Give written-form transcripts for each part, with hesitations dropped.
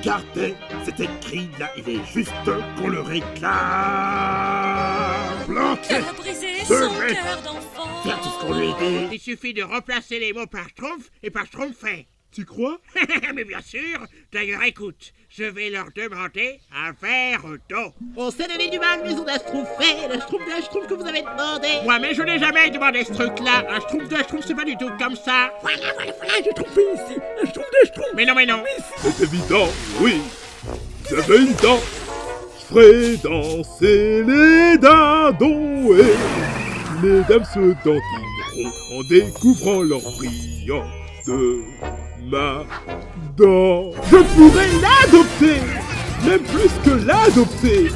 Regardez, c'est écrit là, il est juste qu'on le réclame. Planqué, Cœur brisé, se son met, cœur d'enfant. faire tout ce qu'on lui dit. Il suffit de remplacer les mots par schtroumpf et par schtroumpfait. Tu crois? Mais bien sûr. D'ailleurs, écoute, je vais leur demander un verre d'eau. On s'est donné du mal, mais on a schtroumpfé, le schtroumpf que vous avez demandé. Moi, mais je n'ai jamais demandé ce truc-là. Un schtroumpf, c'est pas du tout comme ça. Voilà, j'ai trouvé ici, un schtroumpf. Mais non, mais non. C'est évident, oui. Vous avez une dent. Je ferai danser les dindons et les dames se dandineront en découvrant leur brillant de ma dent. Je pourrais l'adopter, même plus que l'adopter.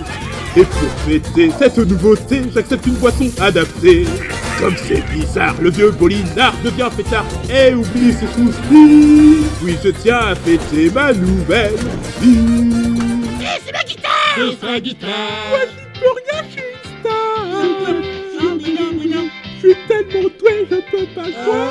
Et pour fêter cette nouveauté, j'accepte une boisson adaptée. Comme c'est bizarre, le vieux Bolinard devient fêtard et oublie ses soucis. Oui, je tiens à fêter ma nouvelle vie. Et c'est ma guitare. C'est sa guitare. Moi, j'y peux rien, je suis une star. Je suis tellement doué, je peux pas jouer.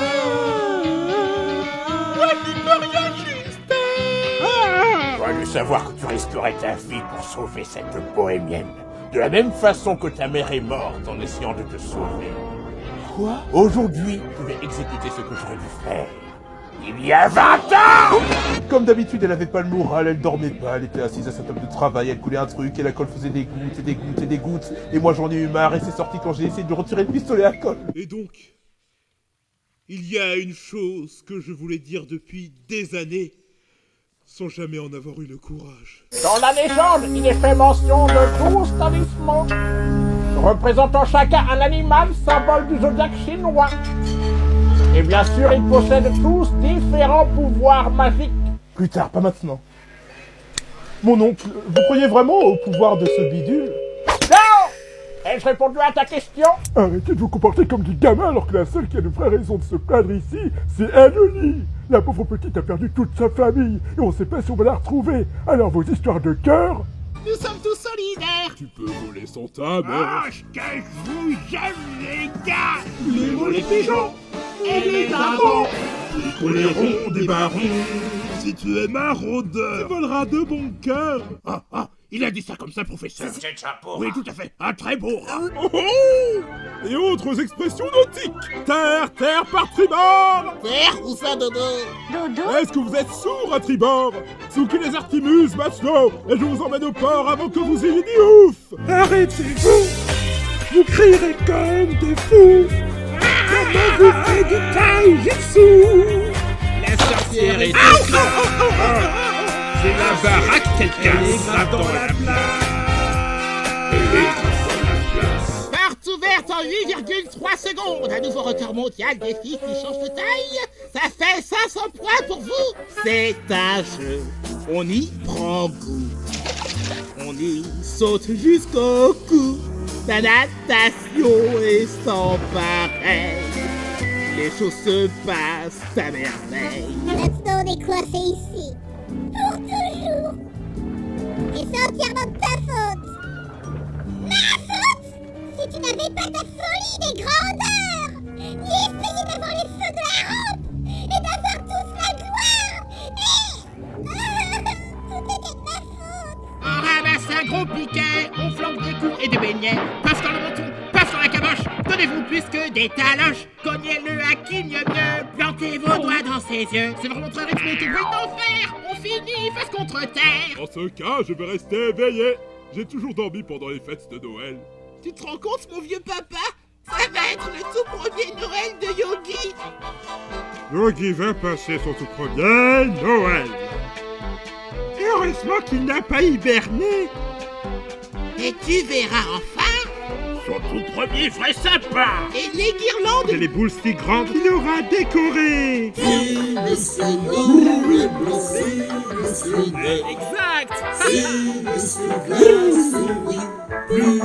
Moi, j'y peux rien, je suis une star. J'aurais dû savoir que tu risquerais ta vie pour sauver cette bohémienne. De la même façon que ta mère est morte en essayant de te sauver. Quoi? Aujourd'hui, tu vas exécuter ce que j'aurais dû faire. Il y a 20 ans! Comme d'habitude, elle avait pas le moral, elle dormait pas, elle était assise à sa table de travail, elle coulait un truc, et la colle faisait des gouttes et des gouttes et des gouttes, et moi j'en ai eu marre, et c'est sorti quand j'ai essayé de retirer le pistolet à colle. Et donc, il y a une chose que je voulais dire depuis des années, sans jamais en avoir eu le courage. Dans la légende, il est fait mention de 12 talismans, représentant chacun un animal symbole du zodiaque chinois. Et bien sûr, ils possèdent tous différents pouvoirs magiques. Plus tard, pas maintenant. Mon oncle, vous croyez vraiment au pouvoir de ce bidule? Non! Ai-je répondu à ta question? Arrêtez de vous comporter comme des gamins alors que la seule qui a de vraies raisons de se plaindre ici, c'est Anony. La pauvre petite a perdu toute sa famille et on sait pas si on va la retrouver. Alors vos histoires de cœur... Nous sommes tous solidaires. Tu peux voler sans ta mère. Ah, que je vous aime, les gars. Les mots, les pigeons Et les dindons. les colérons des barons. Si tu es maraudeur, tu voleras de bon cœur. Ah, il a dit ça comme ça, professeur. C'est chapeau. Oui, tout à fait. Un très beau rat. Oh, oh et autres expressions nautiques. Terre, terre par tribord. Terre ou ça, Dodo? Dodo? Est-ce que vous êtes sourds à tribord? Sous que les artimuses, matelots, et je vous emmène au port avant que vous ayez dit ouf. Arrêtez-vous. Vous crierez comme des fous. Comment vous faites du taijutsu? La sorcière est c'est la baraque, quelqu'un frappe dans la place. Porte ouverte en 8,3 secondes. Un nouveau record mondial des filles qui changent de taille. Ça fait 500 points pour vous. C'est un jeu. On y prend goût. On y saute jusqu'au cou. La natation est sans pareil. Les choses se passent à merveille. Maintenant on est coincé ici. Pour toujours. Et c'est entièrement de ta faute. Ma faute. Si tu n'avais pas ta folie des grandeurs, ni essayé d'avoir les feux de la rampe, et d'avoir tous la gloire, tout était de ma faute. On ramasse un gros piquet, on flanque des coups et des beignets. Paf dans le menton, paf dans la caboche. Donnez-vous plus que des taloches. Cognez-le à qui mieux mieux. Plantez vos doigts dans ses yeux. C'est vraiment très rythmé, tout bruit d'enfer. On finit face contre terre. Dans ce cas, je vais rester éveillé. J'ai toujours dormi pendant les fêtes de Noël. Tu te rends compte, mon vieux papa? Ça va être le tout premier Noël de Yogi. Yogi va passer son tout premier Noël. Et heureusement qu'il n'a pas hiberné. Et tu verras enfin. Son tout premier vrai sapin. Et les guirlandes. Et les boules si grandes qu'il aura décorées. Exact. Si le souverain sourit, plus